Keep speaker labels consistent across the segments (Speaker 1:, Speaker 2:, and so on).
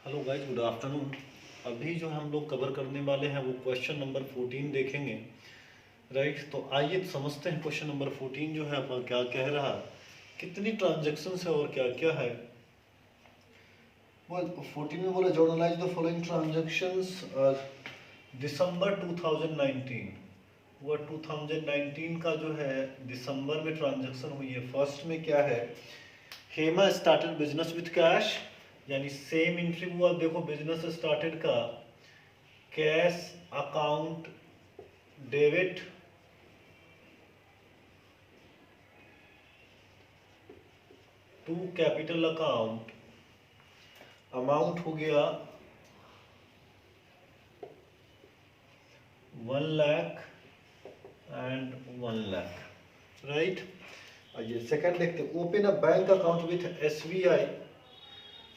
Speaker 1: Hello guys, good afternoon. अभी जो हम लोग कवर करने वाले हैं वो क्वेश्चन नंबर 14 देखेंगे। राइट, तो आइए समझते हैं क्वेश्चन नंबर 14 जो है आपका क्या कह रहा है, कितनी ट्रांजेक्शन्स है और क्या क्या है। well 14 में बोला जर्नलाइज द फॉलोइंग ट्रांजेक्शंस दिसंबर 2019। वह 2019 का जो है दिसंबर में ट्रांजेक्शन हुई है। फर्स्ट में क्या है, Hema started business with cash, यानी सेम एंट्री हुआ। देखो बिजनेस स्टार्टेड का cash account debit to capital account, amount हो गया 1 लाख एंड 1 लाख। राइट, आइए सेकंड देखते हैं, open a bank account with SBI।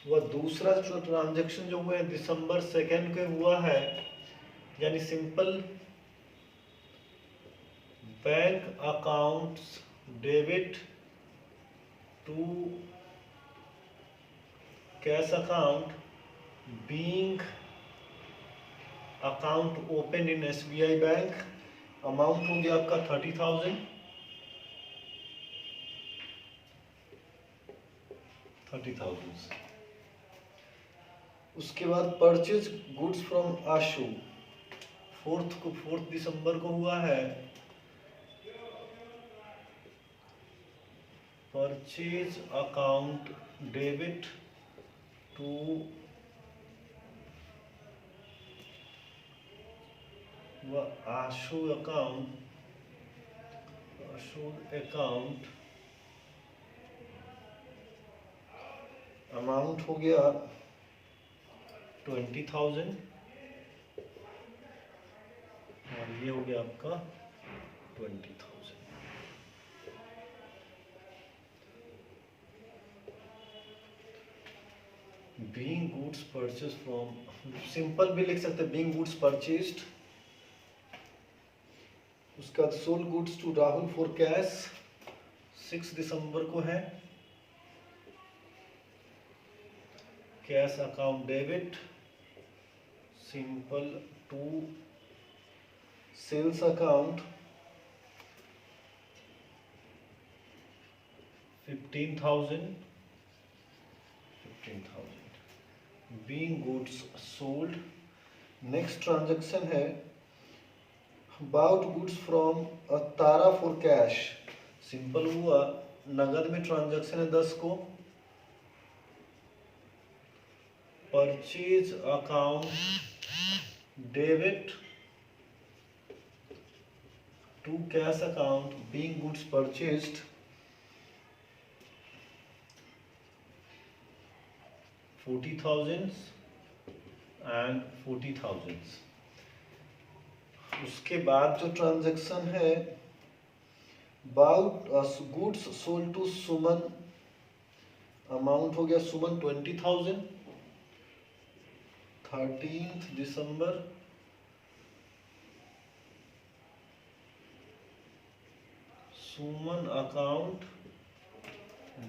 Speaker 1: वह दूसरा जो ट्रांजेक्शन जो हुआ है दिसंबर 2 के हुआ है, यानी simple bank accounts debit to cash account being account open in SBI bank. Amount हो गया आपका 30,000। उसके बाद परचेज गुड्स फ्रॉम आशु, 4 दिसंबर को हुआ है। Purchase account debit to Ashu account, amount हो गया 20,000 और ये हो गया आपका 20,000। Being goods purchase from, simple भी लिख सकते हैं बीइंग गुड्स परचेज्ड। उसके बाद sold goods to Rahul for cash, 6 दिसंबर को है। Cash account debit simple to sales account 15,000। Being goods sold. Next transaction है bought goods from Tara for cash, simple हुआ नगद में ट्रांजैक्शन है 10 को। Purchase account debit to cash account being goods purchased 40,000 and 40,000। उसके बाद जो ट्रांजैक्शन है bought goods sold to Suman, amount हो गया सुमन 20,000, 13 दिसंबर। Suman account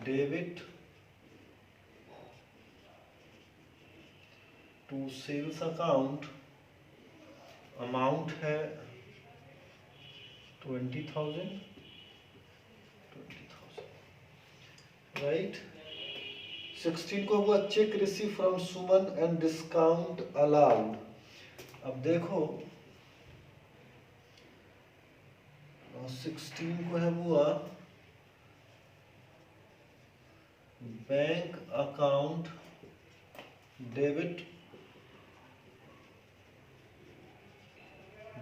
Speaker 1: debit to sales account, amount है 20,000। राइट, 16 को हुआ check receive from Suman and discount allowed. अब देखो 16 को है हुआ bank account debit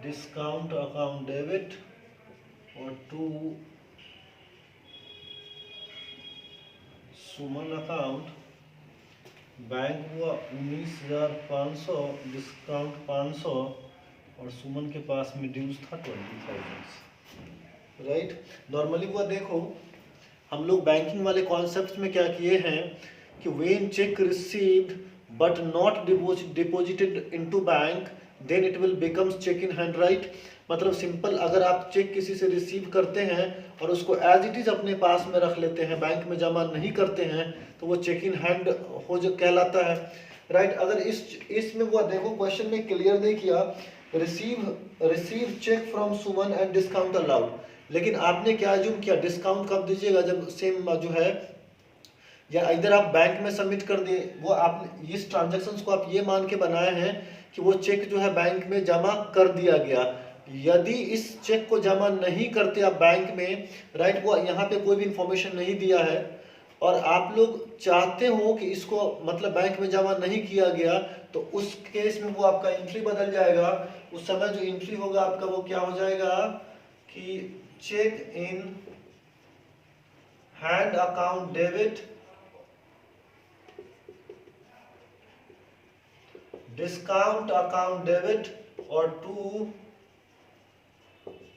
Speaker 1: discount account debit और टू सुमन अकाउंट। बैंक हुआ 19,500, डिस्काउंट 500 और सुमन के पास में ड्यूज था 20,000। राइट, नॉर्मली हुआ देखो हम लोग बैंकिंग वाले कॉन्सेप्ट में क्या किए हैं कि when cheque received but not deposited into bank then it will becomes cheque in hand. Right, मतलब सिंपल, अगर आप चेक किसी से रिसीव करते हैं और उसको एज इट इज अपने पास में रख लेते हैं, बैंक में जमा नहीं करते हैं, तो वो चेक इन हैंड हो जो कहलाता है। राइट। अगर इसमें वो देखो क्वेश्चन में क्लियर नहीं किया, receive cheque from Suman and discount allowed, लेकिन आपने क्या अज्यूम किया, डिस्काउंट कब दीजिएगा जब सेम जो है, या इधर आप बैंक में सबमिट कर दिए, वो आप इस ट्रांजेक्शन को आप ये मान के बनाए हैं कि वो चेक जो है बैंक में जमा कर दिया गया। यदि इस चेक को जमा नहीं करते आप बैंक में, राइट, वो यहाँ पे कोई भी इंफॉर्मेशन नहीं दिया है, और आप लोग चाहते हो कि इसको मतलब बैंक में जमा नहीं किया गया, तो उस केस में वो आपका एंट्री बदल जाएगा। उस समय जो एंट्री होगा आपका वो क्या हो जाएगा कि cheque in hand account debit discount account debit और टू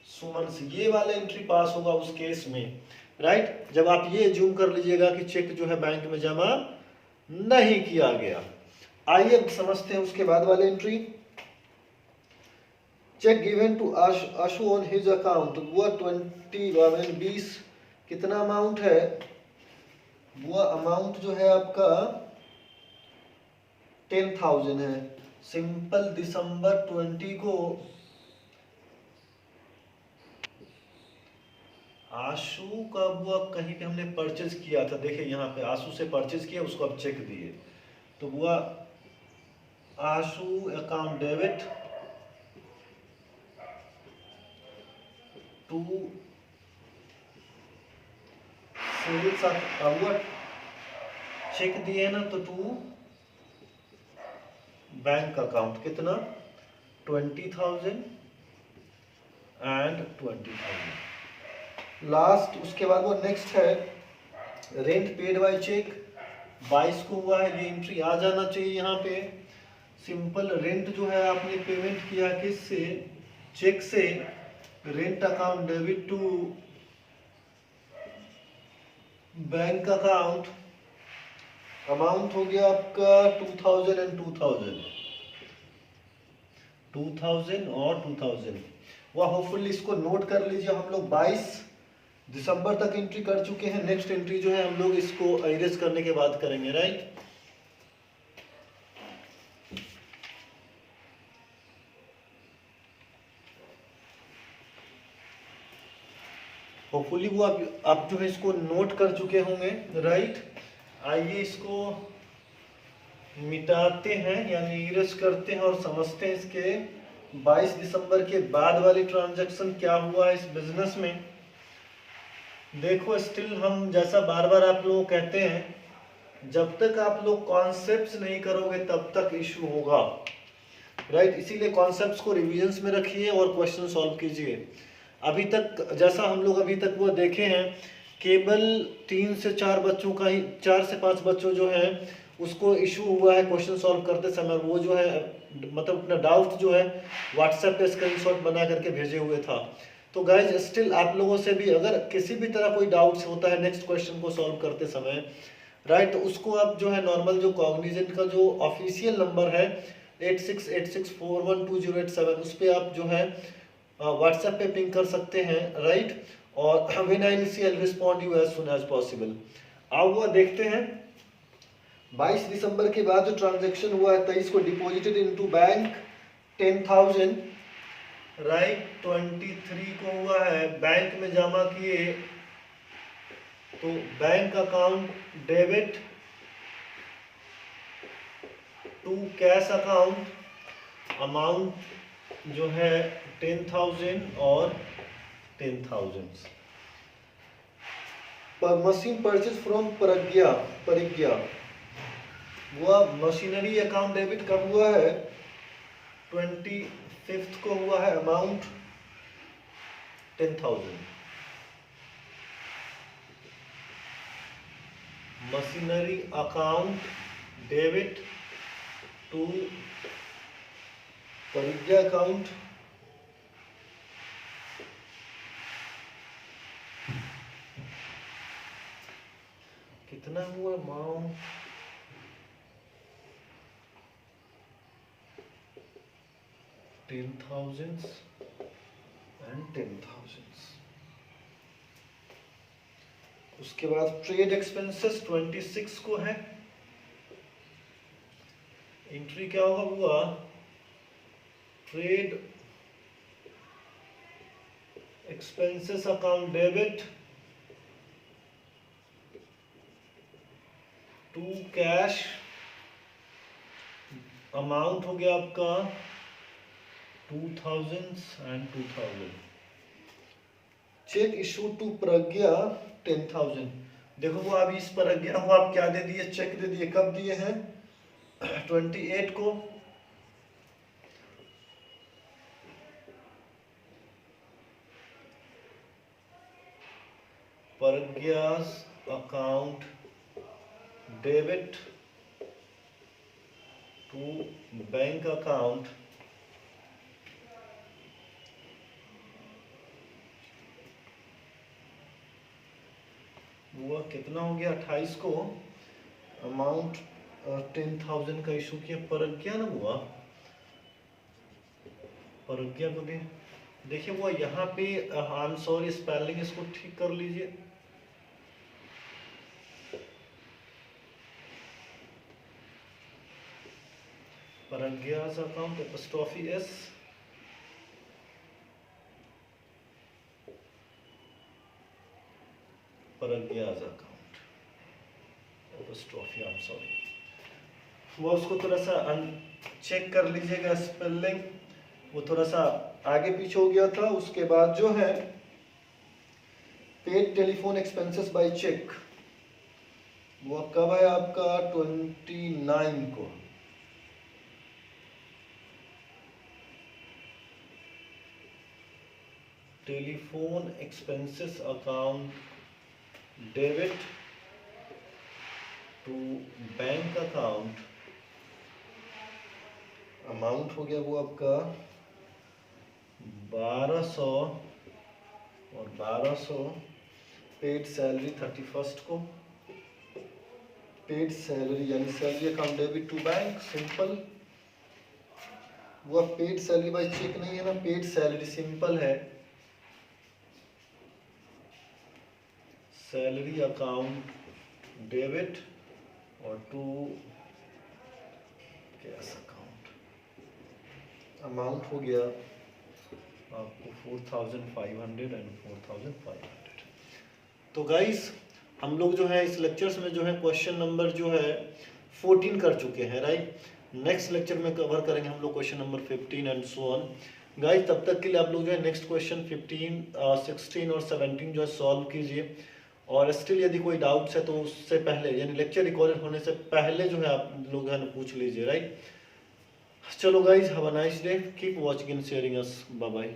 Speaker 1: सुमन से, ये वाला एंट्री पास होगा उस केस में, राइट। जब आप ये अज्यूम कर लीजिएगा कि चेक जो है बैंक में जमा नहीं किया गया। आइए अब समझते हैं उसके बाद वाले entry. Cheque given to Ashu on his account, वो 20 कितना अमाउंट है, वो अमाउंट जो है आपका 10,000 है। सिंपल दिसंबर 20 को आशु का बुआ कहीं पे हमने परचेज किया था, देखिए यहाँ पे आशु से परचेज किया, उसको अब चेक दिए, तो बुआ आशु अकाउंट डेबिट टू सेल्स, अब बुआ चेक दिए ना, तो टू बैंक अकाउंट कितना 20,000 एंड 20,000 लास्ट। उसके बाद वो नेक्स्ट है रेंट पेड बाय चेक, 22 को हुआ है, ये एंट्री आ जाना चाहिए यहाँ पे। सिंपल रेंट जो है आपने पेमेंट किया किससे, चेक से, rent account debit to bank account, amount हो गया आपका 2000 एंड 2000 और 2000। वह होपफुली इसको नोट कर लीजिए। हम लोग 22 दिसंबर तक एंट्री कर चुके हैं, नेक्स्ट एंट्री जो है हम लोग इसको इरेज करने के बाद करेंगे, राइट। होपफुली वो आप जो है इसको नोट कर चुके होंगे, राइट। आइए इसको मिटाते हैं यानी इरेज करते हैं और समझते हैं इसके 22 दिसंबर के बाद वाली ट्रांजैक्शन क्या हुआ है इस बिजनेस में। देखो स्टिल हम जैसा बार बार आप लोग कहते हैं, जब तक आप लोग कॉन्सेप्ट्स नहीं करोगे तब तक इशू होगा, राइट। इसीलिए कॉन्सेप्ट्स को रिविजन्स में रखिए और क्वेश्चन सॉल्व कीजिए। अभी तक जैसा हम लोग अभी तक वो देखे हैं, केवल 3 से 4 बच्चों का ही, 4 से 5 बच्चों जो है उसको इशू हुआ है क्वेश्चन सॉल्व करते समय, वो जो है मतलब अपना डाउट जो है व्हाट्सएप पे स्क्रीनशॉट बना करके भेजे हुए था। तो गाइज स्टिल आप लोगों से भी अगर किसी भी तरह कोई डाउट्स होता है नेक्स्ट क्वेश्चन को सॉल्व करते समय, राइट, तो उसको आप जो है नॉर्मल जो कॉग्निजेंट का जो ऑफिशियल नंबर है 8686412087 उस पर आप जो है व्हाट्सएप पे पिंग कर सकते हैं, राइट। और when I will see I will respond you as soon as possible. आओ वो देखते हैं 22 दिसंबर के बाद जो ट्रांजैक्शन हुआ है 23 को डिपॉजिटेड इनटू बैंक 10,000, राइट। 23 को हुआ है बैंक में जमा किए, तो bank account debit to cash account, amount जो है 10,000 और 10,000। मशीन परचेज फ्रॉम परिज्ञा, वो मशीनरी अकाउंट डेबिट कब हुआ है 25 को हुआ है, amount 10,000। Machinery account debit to Pragya account, कितना हुआ अमाउंट 10,000 एंड 10,000। उसके बाद ट्रेड एक्सपेंसेस 26 को है, एंट्री क्या होगा बुआ? Trade expenses account debit to cash, amount हो गया आपका 2000 and 2000। Cheque issue to Pragya 10,000। देखो वो अभी इस प्रज्ञा को आप क्या दे दिए? चेक दे दिए। कब दिए हैं? 28 को। Pragya's account debit to bank account वो कितना हो गया? 28 को। अमाउंट 10,000 का इशू किया प्रज्ञा ना हुआ, प्रज्ञा को भी देखिए वो यहाँ पे आई एम सॉरी स्पेलिंग, इसको ठीक कर लीजिए। Pragya's account apostrophe s, Pragya's account apostrophe, I am sorry. वो उसको थोड़ा सा चेक कर लीजिएगा स्पेलिंग, वो थोड़ा सा आगे पीछे हो गया था। उसके बाद जो है paid telephone expenses by cheque, वो कब है आपका? 29 को। Telephone expenses account debit to bank account, amount हो गया वो आपका 1200 और 1200। पेड सैलरी 31 को, पेड सैलरी यानी salary account debit to bank, simple. वो पेड सैलरी बाय चेक नहीं है ना, पेड सैलरी सिंपल है। सैलरी अकाउंट डेबिट और टू कैश अकाउंट, अमाउंट हो गया आपको 4,500 एंड 4,500। तो गाइस हम लोग जो है इस लेक्चर्स में जो है क्वेश्चन नंबर जो है 14 कर चुके हैं, राइट। नेक्स्ट लेक्चर में कवर करेंगे हम लोग question number 15 and so on. Guys तब तक के लिए आप लोग जो है नेक्स्ट क्वेश्चन 15, 16 और 17 जो है सॉल्व कीजिए। और स्टिल यदि कोई डाउट्स है तो उससे पहले यानी लेक्चर रिकॉर्डेड होने से पहले जो है आप लोग है ना पूछ लीजिए, राइट। चलो guys, have a nice day, keep watching and sharing us, bye bye.